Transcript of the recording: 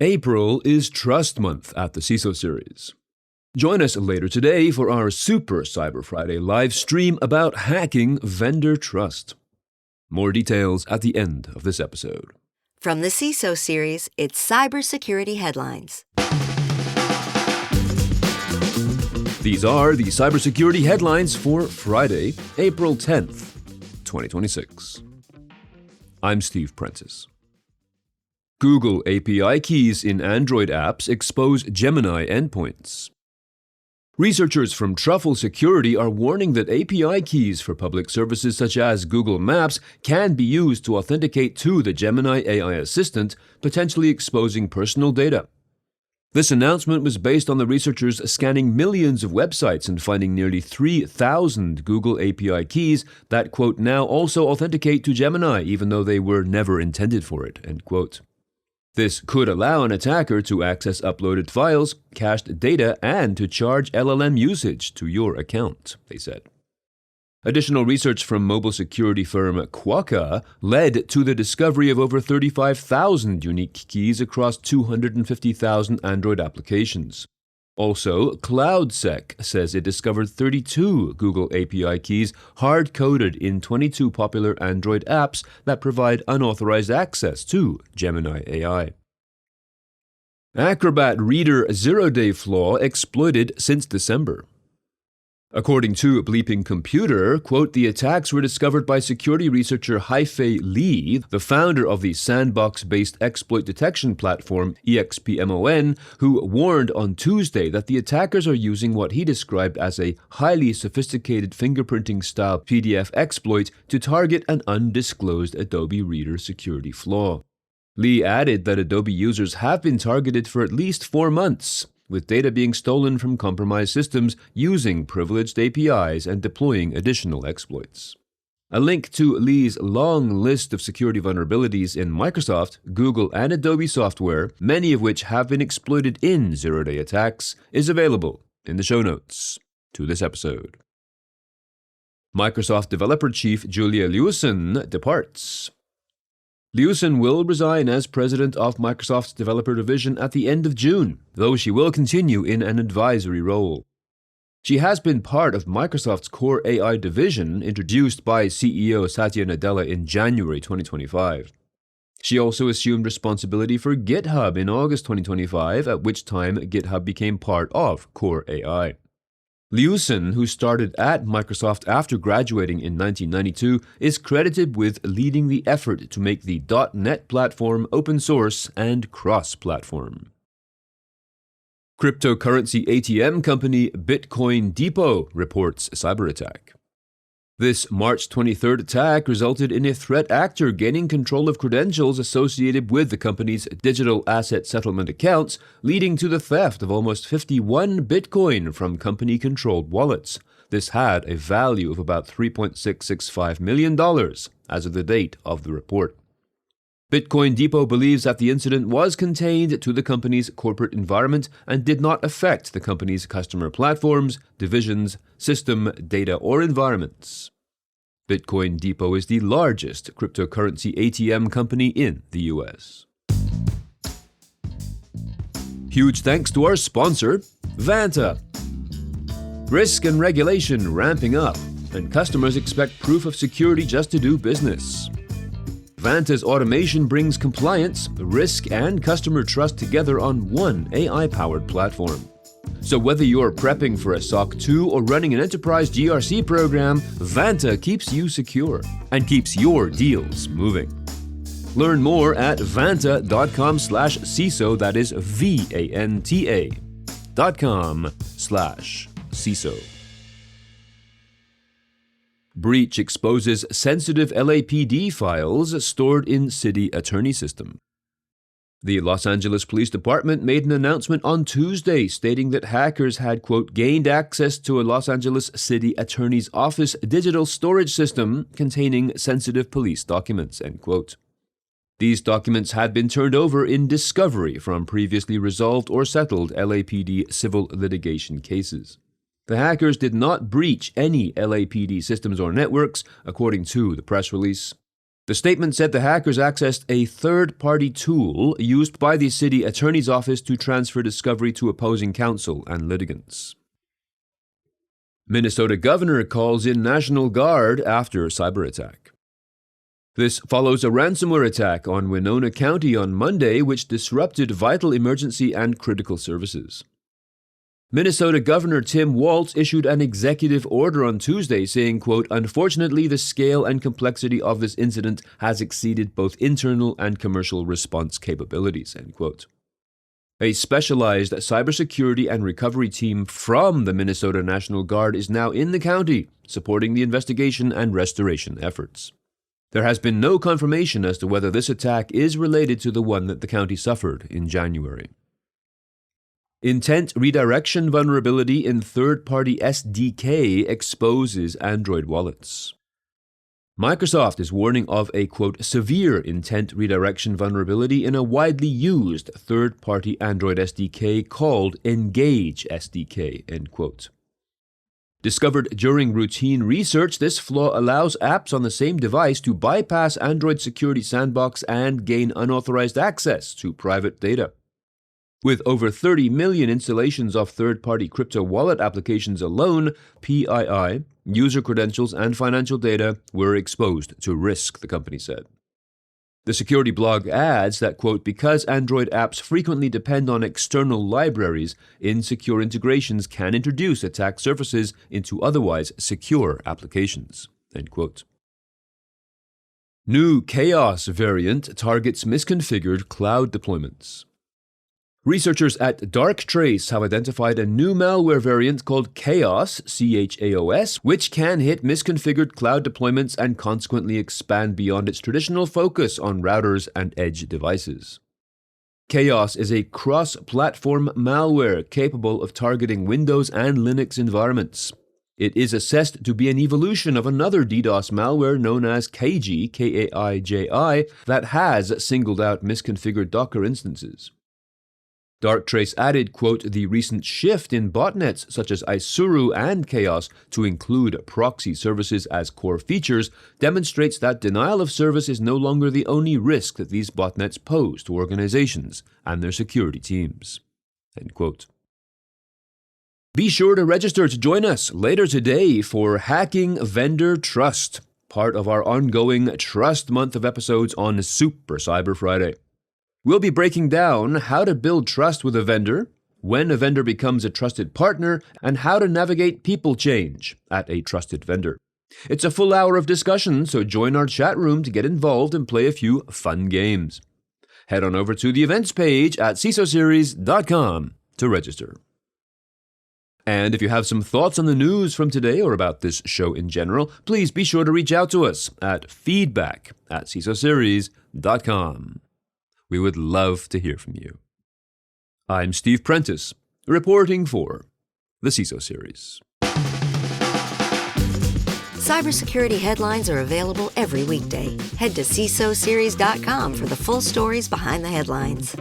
April is Trust Month at the CISO series. Join us later today for our Super Cyber Friday live stream about hacking vendor trust. More details at the end of this episode. From the CISO series, it's Cybersecurity Headlines. These are the cybersecurity headlines for Friday, April 10th, 2026. I'm Steve Prentice. Google API keys in Android apps expose Gemini endpoints. Researchers from Truffle Security are warning that API keys for public services such as Google Maps can be used to authenticate to the Gemini AI assistant, potentially exposing personal data. This announcement was based on the researchers scanning millions of websites and finding nearly 3,000 Google API keys that, quote, now also authenticate to Gemini, even though they were never intended for it, end quote. This could allow an attacker to access uploaded files, cached data, and to charge LLM usage to your account, they said. Additional research from mobile security firm Quokka led to the discovery of over 35,000 unique keys across 250,000 Android applications. Also, CloudSec says it discovered 32 Google API keys hard-coded in 22 popular Android apps that provide unauthorized access to Gemini AI. Acrobat Reader zeroday flaw exploited since December. According to Bleeping Computer, quote, the attacks were discovered by security researcher Haifei Li, the founder of the sandbox-based exploit detection platform EXPMON, who warned on Tuesday that the attackers are using what he described as a highly sophisticated fingerprinting-style PDF exploit to target an undisclosed Adobe Reader security flaw. Li added that Adobe users have been targeted for at least 4 months, with data being stolen from compromised systems using privileged APIs and deploying additional exploits. A link to Li's long list of security vulnerabilities in Microsoft, Google, and Adobe software, many of which have been exploited in zero-day attacks, is available in the show notes to this episode. Microsoft developer chief Julia Lewen departs. Lewen will resign as president of Microsoft's developer division at the end of June, though she will continue in an advisory role. She has been part of Microsoft's core AI division, introduced by CEO Satya Nadella in January 2025. She also assumed responsibility for GitHub in August 2025, at which time GitHub became part of core AI. Lewen, who started at Microsoft after graduating in 1992, is credited with leading the effort to make the .NET platform open source and cross-platform. Cryptocurrency ATM company Bitcoin Depot reports cyberattack. This March 23rd attack resulted in a threat actor gaining control of credentials associated with the company's digital asset settlement accounts, leading to the theft of almost 51 Bitcoin from company-controlled wallets. This had a value of about $3.665 million as of the date of the report. Bitcoin Depot believes that the incident was contained to the company's corporate environment and did not affect the company's customer platforms, divisions, system, data, or environments. Bitcoin Depot is the largest cryptocurrency ATM company in the U.S. Huge thanks to our sponsor, Vanta. Risk and regulation ramping up, and customers expect proof of security just to do business. Vanta's automation brings compliance, risk, and customer trust together on one AI-powered platform. So whether you're prepping for a SOC 2 or running an enterprise GRC program, Vanta keeps you secure and keeps your deals moving. Learn more at vanta.com/CISO, that is VANTA.com/CISO. Breach exposes sensitive LAPD files stored in city attorney system. The Los Angeles Police Department made an announcement on Tuesday stating that hackers had, quote, gained access to a Los Angeles City Attorney's Office digital storage system containing sensitive police documents, end quote. These documents had been turned over in discovery from previously resolved or settled LAPD civil litigation cases. The hackers did not breach any LAPD systems or networks, according to the press release. The statement said the hackers accessed a third-party tool used by the city attorney's office to transfer discovery to opposing counsel and litigants. Minnesota governor calls in National Guard after cyberattack. This follows a ransomware attack on Winona County on Monday, which disrupted vital emergency and critical services. Minnesota Governor Tim Walz issued an executive order on Tuesday saying, quote, "Unfortunately, the scale and complexity of this incident has exceeded both internal and commercial response capabilities," end quote. A specialized cybersecurity and recovery team from the Minnesota National Guard is now in the county, supporting the investigation and restoration efforts. There has been no confirmation as to whether this attack is related to the one that the county suffered in January. Intent redirection vulnerability in third-party SDK exposes Android wallets. Microsoft is warning of a, quote, "severe intent redirection vulnerability in a widely used third-party Android SDK called Engage SDK," end quote. Discovered during routine research, this flaw allows apps on the same device to bypass Android Security Sandbox and gain unauthorized access to private data. With over 30 million installations of third-party crypto wallet applications alone, PII, user credentials, and financial data were exposed to risk, the company said. The security blog adds that, quote, "because Android apps frequently depend on external libraries, insecure integrations can introduce attack surfaces into otherwise secure applications," end quote. New Chaos variant targets misconfigured cloud deployments. Researchers at Darktrace have identified a new malware variant called Chaos, CHAOS, which can hit misconfigured cloud deployments and consequently expand beyond its traditional focus on routers and edge devices. Chaos is a cross-platform malware capable of targeting Windows and Linux environments. It is assessed to be an evolution of another DDoS malware known as Kaiji, Kaiji, that has singled out misconfigured Docker instances. Darktrace added, quote, "the recent shift in botnets such as Isuru and Chaos to include proxy services as core features demonstrates that denial of service is no longer the only risk that these botnets pose to organizations and their security teams," end quote. Be sure to register to join us later today for Hacking Vendor Trust, part of our ongoing Trust Month of episodes on Super Cyber Friday. We'll be breaking down how to build trust with a vendor, when a vendor becomes a trusted partner, and how to navigate people change at a trusted vendor. It's a full hour of discussion, so join our chat room to get involved and play a few fun games. Head on over to the events page at cisoseries.com to register. And if you have some thoughts on the news from today or about this show in general, please be sure to reach out to us at feedback@cisoseries.com. We would love to hear from you. I'm Steve Prentice, reporting for the CISO Series. Cybersecurity headlines are available every weekday. Head to cisoseries.com for the full stories behind the headlines.